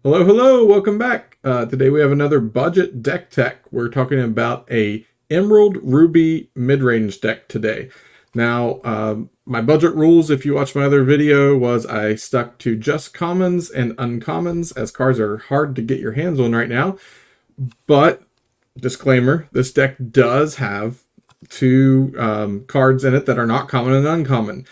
Hello, hello, welcome back. Today we have another budget deck tech. We're talking about a Emerald Ruby mid-range deck today. Now, my budget rules, if you watch my other video, was I stuck to just commons and uncommons, as cards are hard to get your hands on right now. But, disclaimer, this deck does have two cards in it that are not common and uncommon.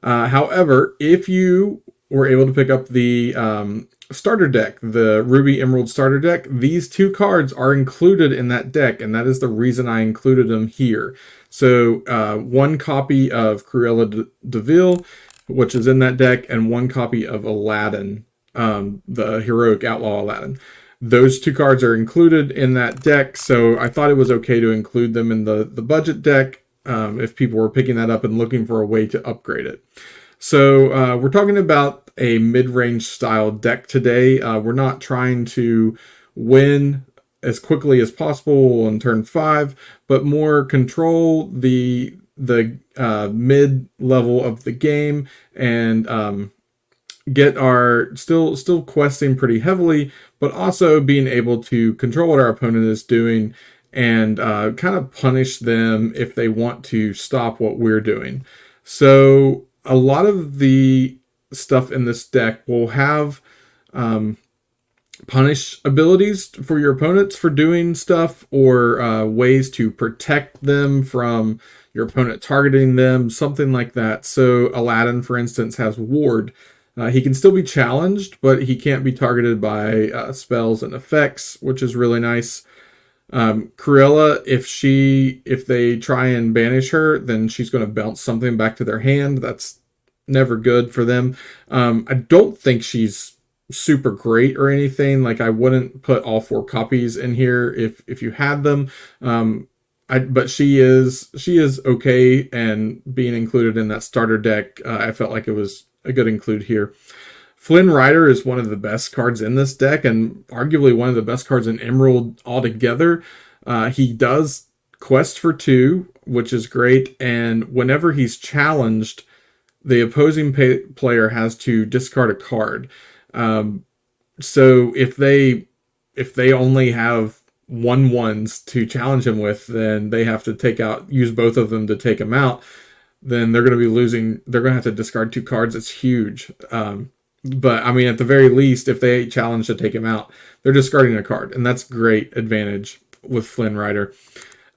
However, if you were able to pick up the starter deck, the Ruby Emerald starter deck, these two cards are included in that deck, and that is the reason I included them here. So one copy of Cruella de Vil, which is in that deck, and one copy of Aladdin, the Heroic Outlaw Aladdin. Those two cards are included in that deck, so I thought it was okay to include them in the budget deck if people were picking that up and looking for a way to upgrade it. So we're talking about a mid-range style deck today. We're not trying to win as quickly as possible on turn 5, but more control the mid level of the game and get our still questing pretty heavily, but also being able to control what our opponent is doing and kind of punish them if they want to stop what we're doing. So a lot of the stuff in this deck will have punish abilities for your opponents for doing stuff, or ways to protect them from your opponent targeting them, something like that. So Aladdin, for instance, has Ward. He can still be challenged, but he can't be targeted by spells and effects, which is really nice. Cruella, if they try and banish her, then she's going to bounce something back to their hand. That's never good for them. I don't think she's super great or anything. Like, I wouldn't put all 4 copies in here if you had them. But she is okay, and being included in that starter deck, I felt like it was a good include here. Flynn Rider is one of the best cards in this deck, and arguably one of the best cards in Emerald altogether. He does quest for 2, which is great, and whenever he's challenged, the opposing player has to discard a card. So if they only have 1/1s to challenge him with, then they have to use both of them to take him out. Then they're going to be losing. They're going to have to discard 2 cards. It's huge. But I mean, at the very least, if they challenge to take him out, they're discarding a card, and that's great advantage with Flynn Rider.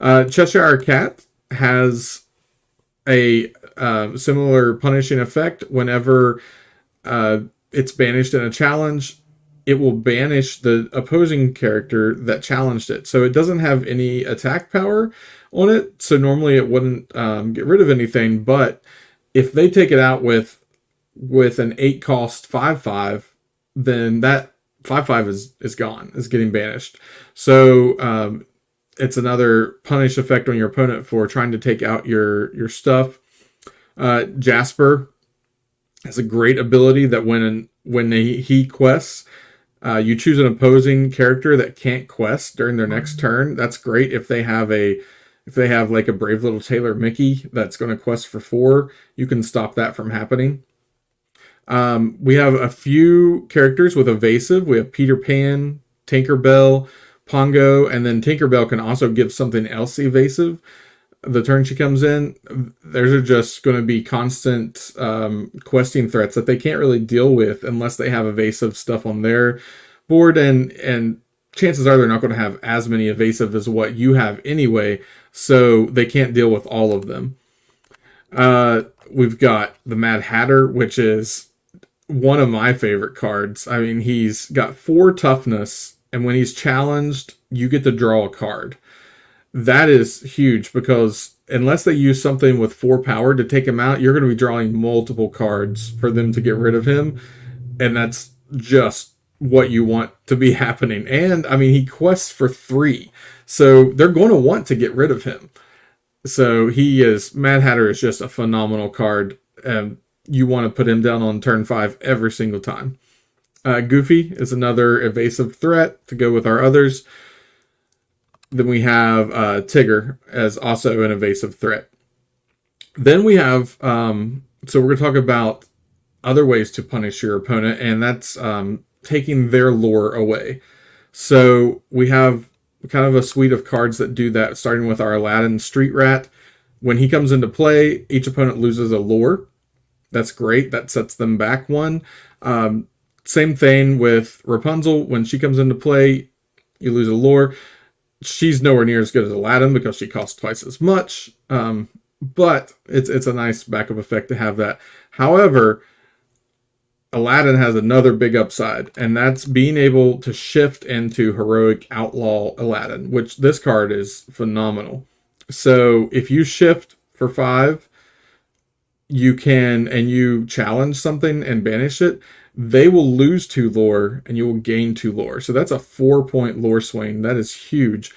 Cheshire Cat has a similar punishing effect. Whenever it's banished in a challenge, it will banish the opposing character that challenged it. So it doesn't have any attack power on it, so normally it wouldn't get rid of anything. But if they take it out with an 8 cost 5/5, then that 5/5 is gone, is getting banished. So it's another punish effect on your opponent for trying to take out your stuff. Jasper has a great ability that when he quests, you choose an opposing character that can't quest during their next turn. That's great if they have like a Brave Little Tailor Mickey that's going to quest for 4. You can stop that from happening. We have a few characters with evasive. We have Peter Pan, Tinkerbell, Pongo, and then Tinkerbell can also give something else evasive the turn she comes in. Those are just going to be constant questing threats that they can't really deal with unless they have evasive stuff on their board, and chances are they're not going to have as many evasive as what you have anyway, so they can't deal with all of them. We've got the Mad Hatter, which is one of my favorite cards. I mean, he's got 4 toughness, and when he's challenged, you get to draw a card. That is huge, because unless they use something with 4 power to take him out, you're going to be drawing multiple cards for them to get rid of him. And that's just what you want to be happening. And I mean, he quests for 3, so they're going to want to get rid of him. So Mad Hatter is just a phenomenal card. You want to put him down on turn 5 every single time. Goofy is another evasive threat to go with our others. Then we have Tigger as also an evasive threat. Then we have, so we're going to talk about other ways to punish your opponent, and that's taking their lore away. So we have kind of a suite of cards that do that, starting with our Aladdin Street Rat. When he comes into play, each opponent loses a lore. That's great. That sets them back one. Same thing with Rapunzel. When she comes into play, you lose a lore. She's nowhere near as good as Aladdin because she costs twice as much. But it's a nice backup effect to have that. However, Aladdin has another big upside, and that's being able to shift into Heroic Outlaw Aladdin, which this card is phenomenal. So if you shift for 5, you can, and you challenge something and banish it, they will lose 2 lore and you will gain 2 lore. So that's a 4-point lore swing. That is huge.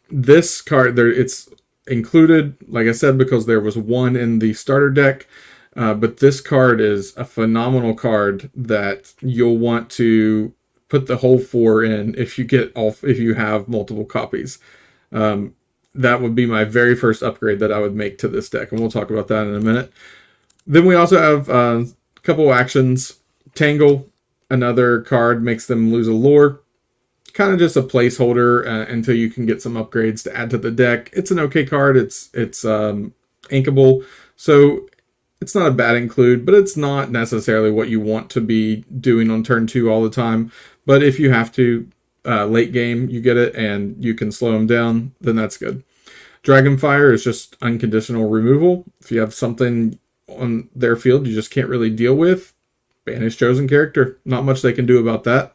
This card, it's included, like I said, because there was 1 in the starter deck. But this card is a phenomenal card that you'll want to put the whole 4 in if you have multiple copies. That would be my very first upgrade that I would make to this deck, and we'll talk about that in a minute. Then we also have a couple actions. Tangle, another card, makes them lose a lore. Kind of just a placeholder until you can get some upgrades to add to the deck. It's an okay card. It's inkable, so it's not a bad include, but it's not necessarily what you want to be doing on turn 2 all the time. But if you have to, late game, you get it, and you can slow them down, then that's good. Dragonfire is just unconditional removal. If you have something on their field you just can't really deal with, banish chosen character. Not much they can do about that.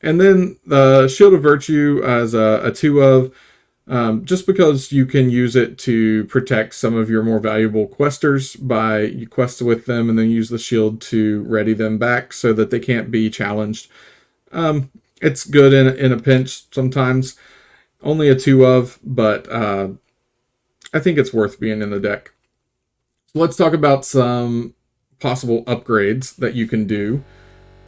And then the Shield of Virtue as a 2 of, just because you can use it to protect some of your more valuable questers by you quest with them and then use the shield to ready them back so that they can't be challenged. It's good in a pinch sometimes. Only a 2 of, but I think it's worth being in the deck. So let's talk about some possible upgrades that you can do.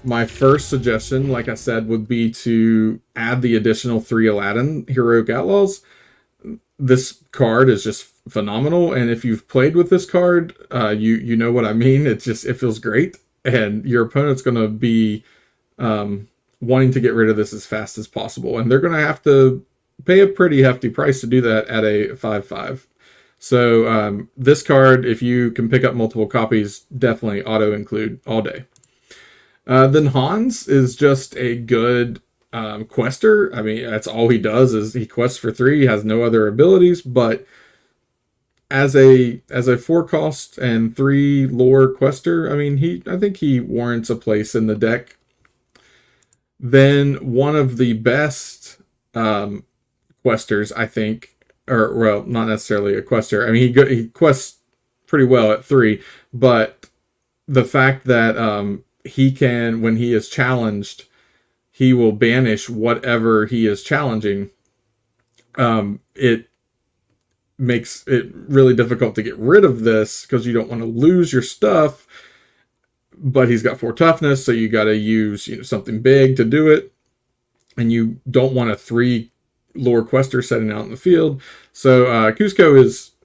My first suggestion, like I said, would be to add the additional 3 Aladdin Heroic Outlaws. This card is just phenomenal, and if you've played with this card, you know what I mean. It feels great, and your opponent's going to be wanting to get rid of this as fast as possible, and they're going to have to pay a pretty hefty price to do that at a 5/5. So this card, if you can pick up multiple copies, definitely auto-include all day. Then Hans is just a good quester. I mean, that's all he does is he quests for 3. He has no other abilities, but as a 4-cost and 3 lore quester, I mean, I think he warrants a place in the deck. Then one of the best questers, I think, or well, not necessarily a quester. I mean, he quests pretty well at 3, but the fact that he can, when he is challenged, he will banish whatever he is challenging. It makes it really difficult to get rid of this because you don't want to lose your stuff. But he's got 4 toughness, so you got to use something big to do it, and you don't want a 3 lore quester setting out in the field. So Cusco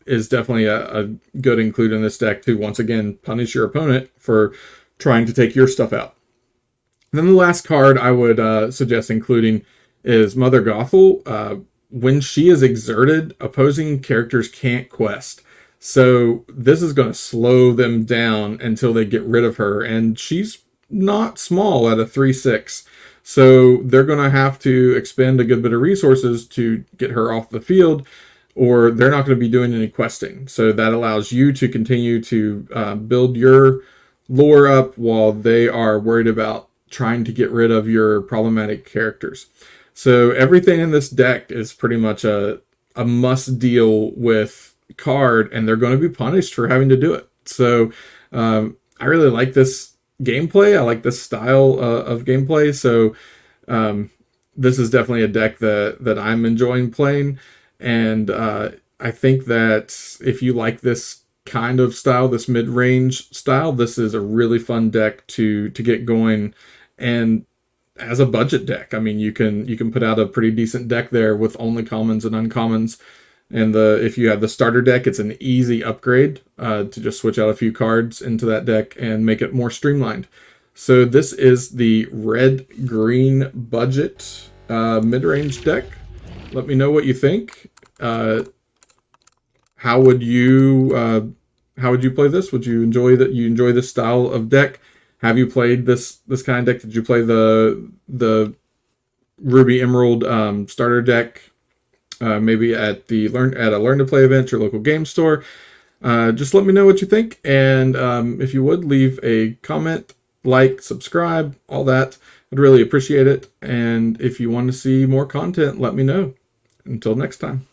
is definitely a good include in this deck to once again punish your opponent for trying to take your stuff out. And then the last card I would suggest including is Mother Gothel. When she is exerted, opposing characters can't quest. So this is going to slow them down until they get rid of her. And she's not small at a 3/6. So they're going to have to expend a good bit of resources to get her off the field, or they're not going to be doing any questing. So that allows you to continue to build your lore up while they are worried about trying to get rid of your problematic characters. So everything in this deck is pretty much a must deal with card, and they're going to be punished for having to do it. So I really like this gameplay. I like this style of gameplay. So this is definitely a deck that I'm enjoying playing. And I think that if you like this kind of style, this mid-range style, this is a really fun deck to get going. And as a budget deck, I mean, you can put out a pretty decent deck there with only commons and uncommons. And if you have the starter deck, it's an easy upgrade to just switch out a few cards into that deck and make it more streamlined. So this is the red-green budget mid-range deck. Let me know what you think. How would you play this? Would you enjoy that? You enjoy this style of deck? Have you played this kind of deck? Did you play the Ruby Emerald starter deck? Maybe at a Learn to Play event, your local game store. Just let me know what you think, and if you would, leave a comment, like, subscribe, all that. I'd really appreciate it. And if you want to see more content, let me know. Until next time.